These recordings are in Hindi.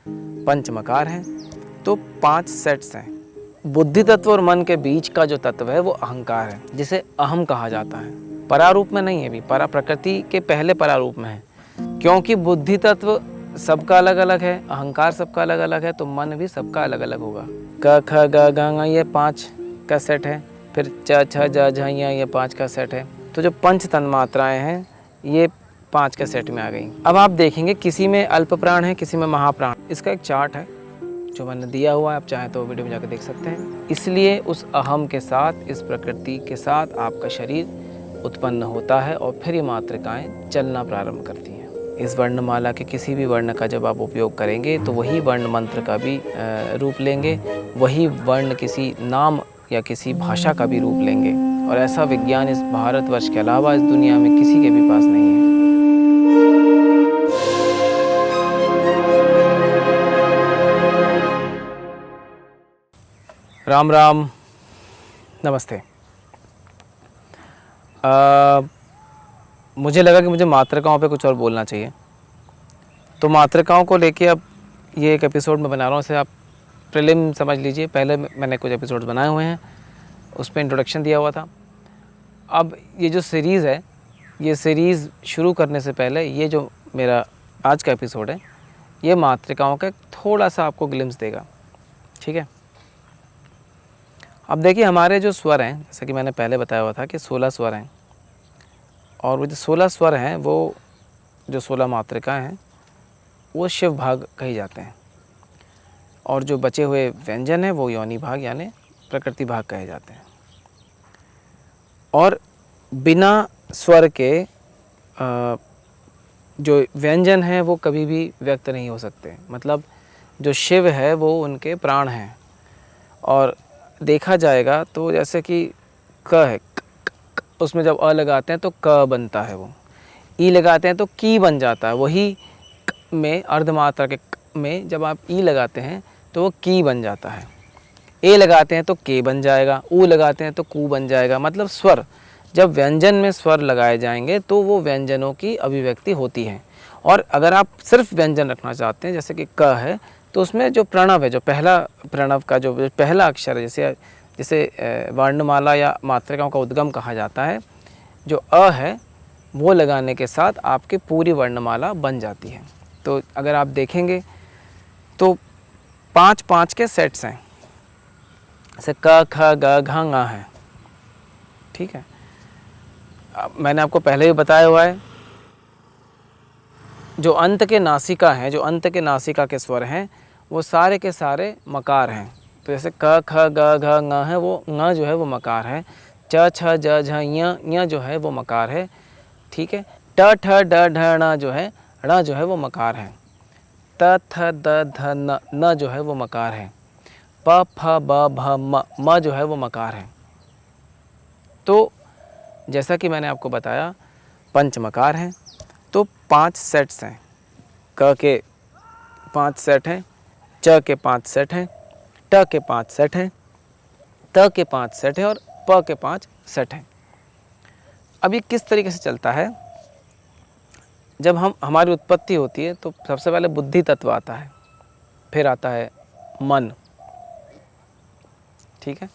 पंच मकार हैं, तो 5 सेट्स हैं। बुद्धि तत्व और मन के बीच का जो तत्व है वो अहंकार है, जिसे अहम कहा जाता है। परारूप में नहीं है, भी परा प्रकृति के पहले परारूप में है, क्योंकि बुद्धि तत्व सबका अलग अलग है, अहंकार सबका अलग अलग है, तो मन भी सबका अलग अलग होगा। क ख ग घ ङ ये 5 का सेट है, फिर च छ ज झ ञ ये 5 का सेट है। तो जो पंच तन्मात्राएं हैं ये 5 के सेट में आ गई। अब आप देखेंगे किसी में अल्प प्राण है, किसी में महाप्राण। इसका एक चार्ट है जो मैंने दिया हुआ है, आप चाहें तो वीडियो में जाकर देख सकते हैं। इसलिए उस अहम के साथ, इस प्रकृति के साथ आपका शरीर उत्पन्न होता है और फिर ये मातृकाएं चलना प्रारंभ करती हैं। इस वर्णमाला के किसी भी वर्ण का जब आप उपयोग करेंगे तो वही वर्ण मंत्र का भी रूप लेंगे, वही वर्ण किसी नाम या किसी भाषा का भी रूप लेंगे। और ऐसा विज्ञान इस भारतवर्ष के अलावा इस दुनिया में किसी के भी पास नहीं है। राम राम, नमस्ते। मुझे लगा कि मुझे मातृकाओं पे कुछ और बोलना चाहिए, तो मातृकाओं को लेके अब ये एक एपिसोड में बना रहा हूँ। इसे आप प्रीलिम समझ लीजिए। पहले मैंने कुछ एपिसोड्स बनाए हुए हैं, उस पर इंट्रोडक्शन दिया हुआ था। अब ये जो सीरीज़ है, ये सीरीज़ शुरू करने से पहले ये जो मेरा आज का एपिसोड है, ये मातृकाओं का थोड़ा सा आपको ग्लिम्स देगा, ठीक है। अब देखिए, हमारे जो स्वर हैं, जैसे कि मैंने पहले बताया हुआ था कि 16 स्वर हैं, और वो जो 16 स्वर हैं, वो जो 16 मातृकाएं हैं, वो शिव भाग कही जाते हैं, और जो बचे हुए व्यंजन हैं वो योनि भाग यानी प्रकृति भाग कहे जाते हैं। और बिना स्वर के जो व्यंजन हैं वो कभी भी व्यक्त नहीं हो सकते। मतलब जो शिव है वो उनके प्राण हैं। और देखा जाएगा तो जैसे कि क है, उसमें जब अ लगाते हैं तो क बनता है, वो ई लगाते हैं तो की बन जाता है। वही में अर्धमात्रा के में जब आप ई लगाते हैं तो वो की बन जाता है। ए लगाते हैं तो के बन जाएगा, ऊ लगाते हैं तो कू बन जाएगा। मतलब स्वर, जब व्यंजन में स्वर लगाए जाएंगे तो वो व्यंजनों की अभिव्यक्ति होती है। और अगर आप सिर्फ व्यंजन रखना चाहते हैं, जैसे कि क है, तो उसमें जो प्रणव है, जो पहला प्रणव का जो पहला अक्षर है, जैसे वर्णमाला या मातृकाओं का उद्गम कहा जाता है, जो अ है वो लगाने के साथ आपकी पूरी वर्णमाला बन जाती है। तो अगर आप देखेंगे तो 5-5 के सेट्स हैं, जैसे क ख ग घ ङ है, ठीक है। मैंने आपको पहले ही बताया हुआ है, जो अंत के नासिका हैं, जो अंत के नासिका के स्वर हैं, वो सारे के सारे मकार हैं। तो जैसे क ख ग घ ङ है, वो ङ जो है वो मकार है। च छ ज झ ञ जो है वो मकार है, ठीक है। ट ठ ड ढ ण जो है, ण जो है वो मकार है। त थ द ध न जो है वो मकार है। प फ ब भ म जो है वो मकार है। तो जैसा कि मैंने आपको बताया, पंच मकार हैं, तो 5 सेट्स हैं। क के 5 सेट हैं, च के 5 सेट हैं, ट के 5 सेट हैं, त के 5 सेट हैं, और प के 5 सेट हैं। अब ये किस तरीके से चलता है? जब हमारी उत्पत्ति होती है तो सबसे पहले बुद्धि तत्व आता है, फिर आता है मन, ठीक है।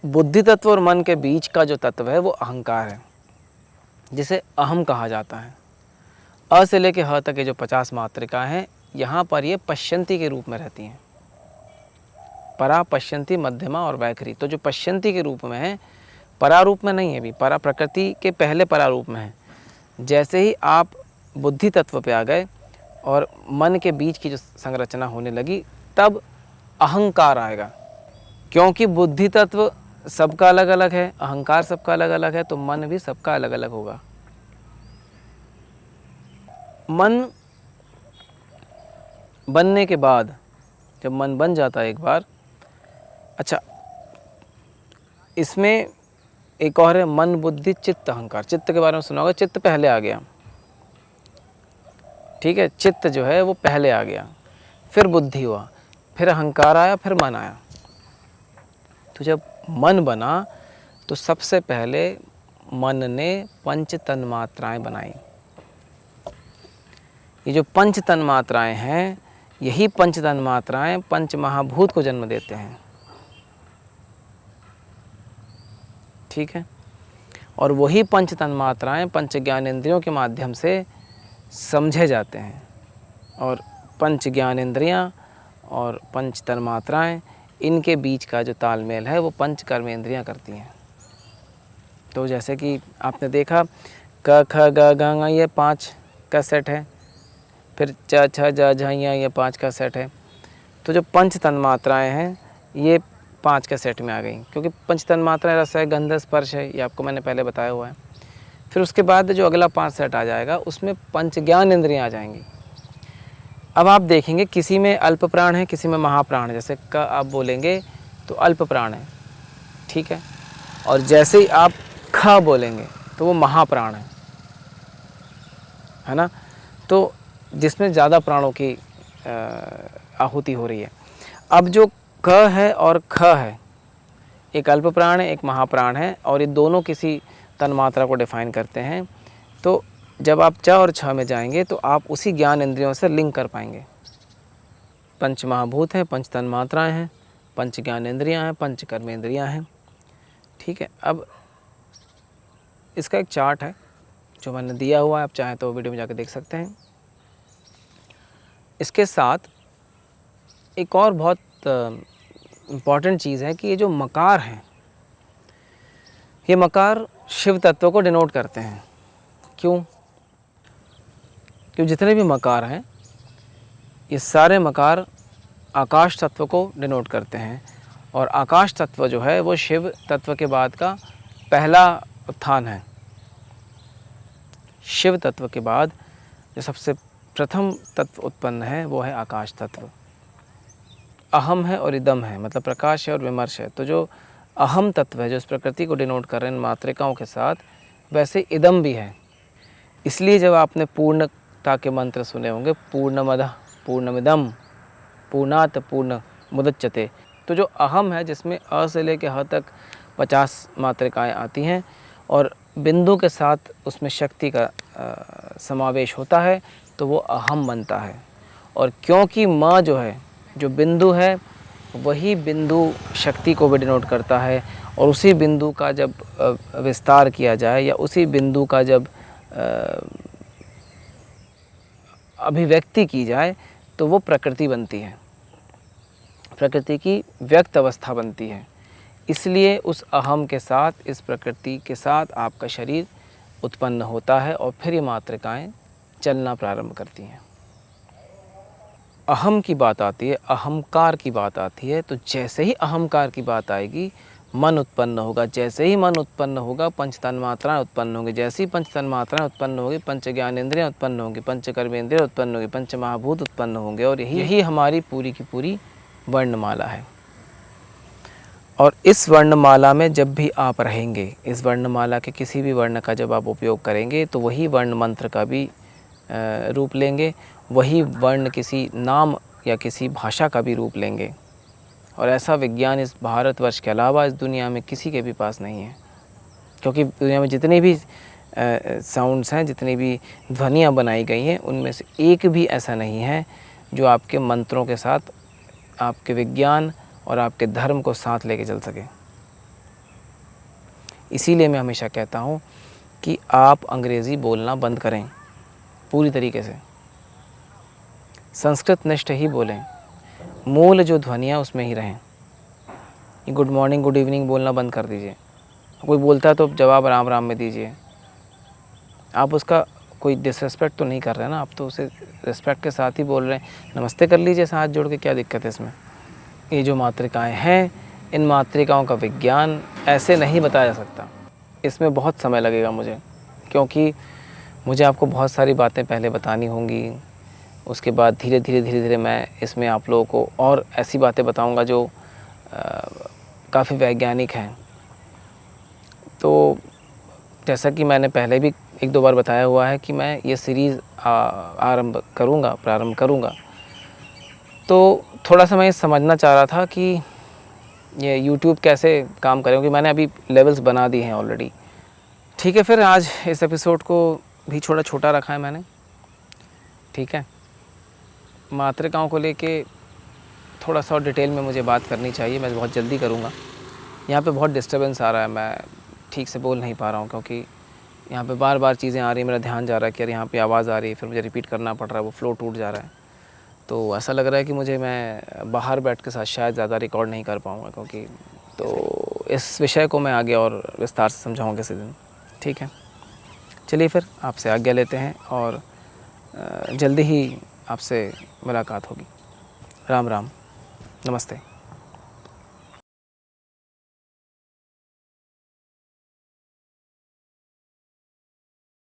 बुद्धि तत्व और मन के बीच का जो तत्व है वो अहंकार है, जिसे अहम कहा जाता है। अ से लेके ह तक के जो 50 मात्रिकाएं हैं, यहाँ पर ये पश्यंती के रूप में रहती हैं। परा, पश्यंती, मध्यमा और वैखरी। तो जो पश्यंती के रूप में है, परारूप में नहीं है, भी परा प्रकृति के पहले परारूप में है। जैसे ही आप बुद्धि तत्व पे आ गए और मन के बीच की जो संरचना होने लगी, तब अहंकार आएगा। क्योंकि बुद्धि तत्व सबका अलग अलग है, अहंकार सबका अलग अलग है, तो मन भी सबका अलग अलग होगा। मन बनने के बाद, जब मन बन जाता है एक बार, अच्छा, इसमें एक और है मन, बुद्धि, चित्त, अहंकार। चित्त के बारे में सुना होगा, चित्त पहले आ गया, ठीक है। चित्त जो है वो पहले आ गया, फिर बुद्धि हुआ, फिर अहंकार आया, फिर मन आया। तो जब मन बना तो सबसे पहले मन ने पंच तन्मात्राएं बनाई। ये जो पंच तन मात्राएँ हैं, यही पंच तन मात्राएँ पंच महाभूत को जन्म देते हैं। ठीक है। और वही पंच तन मात्राएँ पंच ज्ञानेंद्रियों के माध्यम से समझे जाते हैं। और पंच ज्ञानेंद्रियाँ और पंच तन मात्राएँ, इनके बीच का जो तालमेल है वो पंच कर्मेंद्रियाँ करती हैं। तो जैसे कि आपने देखा क ख ग घ ङ ये 5 का सेट है, फिर च छ ज झ ञ ये 5 का सेट है। तो जो पंच तन मात्राएँ हैं ये 5 के सेट में आ गई, क्योंकि पंच तन मात्राएँ रस है, गंध, स्पर्श है, ये आपको मैंने पहले बताया हुआ है। फिर उसके बाद जो अगला 5 सेट आ जाएगा उसमें पंच ज्ञान इंद्रियाँ आ जाएंगी। अब आप देखेंगे किसी में अल्प प्राण है, किसी में महाप्राण है। जैसे क आप बोलेंगे तो अल्प प्राण है, ठीक है, और जैसे ही आप ख बोलेंगे तो वो महाप्राण है ना। तो जिसमें ज़्यादा प्राणों की आहुति हो रही है। अब जो क है और ख है, एक अल्प प्राण है, एक महाप्राण है, और ये दोनों किसी तन्मात्रा को डिफाइन करते हैं। तो जब आप च और छ में जाएंगे तो आप उसी ज्ञान इंद्रियों से लिंक कर पाएंगे। पंच महाभूत हैं, पंच तन्मात्राएँ हैं, पंच ज्ञानेंद्रियाँ हैं, पंच कर्मेंद्रियाँ हैं। ठीक है। अब इसका एक चार्ट है जो मैंने दिया हुआ है, आप चाहें तो वीडियो में जाकर देख सकते हैं। इसके साथ एक और बहुत इम्पॉर्टेंट चीज़ है कि ये जो मकार हैं, ये मकार शिव तत्व को डिनोट करते हैं। क्यों? क्योंकि जितने भी मकार हैं ये सारे मकार आकाश तत्व को डिनोट करते हैं, और आकाश तत्व जो है वो शिव तत्व के बाद का पहला उत्थान है। शिव तत्व के बाद जो सबसे प्रथम तत्व उत्पन्न है वो है आकाश तत्व। अहम है और इदम है, मतलब प्रकाश है और विमर्श है। तो जो अहम तत्व है जो इस प्रकृति को डिनोट कर रहे हैं मात्रिकाओं के साथ, वैसे इदम भी है। इसलिए जब आपने पूर्णता के मंत्र सुने होंगे, पूर्णमदः पूर्णमिदं पूर्णात् पूर्णमुदच्यते, तो जो अहम है जिसमें अ से लेकर ह तक 50 मात्रिकाएँ आती हैं और बिंदु के साथ उसमें शक्ति का समावेश होता है, तो वो अहम बनता है। और क्योंकि म जो है, जो बिंदु है, वही बिंदु शक्ति को भी डिनोट करता है, और उसी बिंदु का जब विस्तार किया जाए या उसी बिंदु का जब अभिव्यक्ति की जाए तो वो प्रकृति बनती है, प्रकृति की व्यक्त अवस्था बनती है। इसलिए उस अहम के साथ, इस प्रकृति के साथ आपका शरीर उत्पन्न होता है और फिर ये मात्रिकाएँ चलना प्रारंभ करती हैं। अहम की बात आती है, अहंकार की बात आती है, तो जैसे ही अहंकार की बात आएगी मन उत्पन्न होगा। जैसे ही मन उत्पन्न होगा पंच तन्मात्राएँ उत्पन्न होंगी। जैसे ही पंच तन्मात्राएँ उत्पन्न होगी पंच ज्ञानेंद्रियाँ उत्पन्न होंगी, पंच कर्मेंद्रियाँ उत्पन्न होंगी, पंच महाभूत उत्पन्न होंगे, और यही हमारी पूरी की पूरी वर्णमाला है। और इस वर्णमाला में जब भी आप रहेंगे, इस वर्णमाला के किसी भी वर्ण का जब आप उपयोग करेंगे तो वही वर्ण मंत्र का भी रूप लेंगे, वही वर्ण किसी नाम या किसी भाषा का भी रूप लेंगे। और ऐसा विज्ञान इस भारतवर्ष के अलावा इस दुनिया में किसी के भी पास नहीं है, क्योंकि दुनिया में जितनी भी साउंड्स हैं, जितनी भी ध्वनियाँ बनाई गई हैं, उनमें से एक भी ऐसा नहीं है जो आपके मंत्रों के साथ आपके विज्ञान और आपके धर्म को साथ लेके चल सके। इसीलिए मैं हमेशा कहता हूँ कि आप अंग्रेज़ी बोलना बंद करें पूरी तरीके से, संस्कृत निष्ठ ही बोलें, मूल जो ध्वनियाँ उसमें ही रहें। ये गुड मॉर्निंग, गुड इवनिंग बोलना बंद कर दीजिए। कोई बोलता है तो जवाब राम राम में दीजिए। आप उसका कोई डिसरिस्पेक्ट तो नहीं कर रहे हैं ना, आप तो उसे रिस्पेक्ट के साथ ही बोल रहे हैं। नमस्ते कर लीजिए हाथ जोड़ के, क्या दिक्कत है इसमें। ये जो मात्रिकाएं हैं, इन मात्रिकाओं का विज्ञान ऐसे नहीं बताया जा सकता। इसमें बहुत समय लगेगा मुझे, क्योंकि मुझे आपको बहुत सारी बातें पहले बतानी होंगी। उसके बाद धीरे धीरे मैं इसमें आप लोगों को और ऐसी बातें बताऊंगा जो काफ़ी वैज्ञानिक हैं। तो जैसा कि मैंने पहले भी 1-2 बार बताया हुआ है कि मैं ये सीरीज़ प्रारंभ करूंगा। तो थोड़ा सा मैं समझना चाह रहा था कि ये YouTube कैसे काम करे, क्योंकि मैंने अभी लेवल्स बना दिए हैं ऑलरेडी। ठीक है, फिर आज इस एपिसोड को भी छोटा रखा है मैंने। ठीक है। मातृकाओं को लेके थोड़ा सा और डिटेल में मुझे बात करनी चाहिए, मैं बहुत जल्दी करूँगा। यहाँ पे बहुत डिस्टर्बेंस आ रहा है, मैं ठीक से बोल नहीं पा रहा हूँ क्योंकि यहाँ पे बार बार चीज़ें आ रही हैं, मेरा ध्यान जा रहा है कि यार यहाँ पे आवाज़ आ रही है, फिर मुझे रिपीट करना पड़ रहा है, वो फ़्लो टूट जा रहा है। तो ऐसा लग रहा है कि मुझे मैं बाहर बैठ के साथ शायद ज़्यादा रिकॉर्ड नहीं कर पाऊँगा, क्योंकि तो इस विषय को मैं आगे और विस्तार से समझाऊँगा किसी दिन। ठीक है, चलिए फिर आपसे आज्ञा लेते हैं और जल्दी ही आपसे मुलाकात होगी। राम राम, नमस्ते।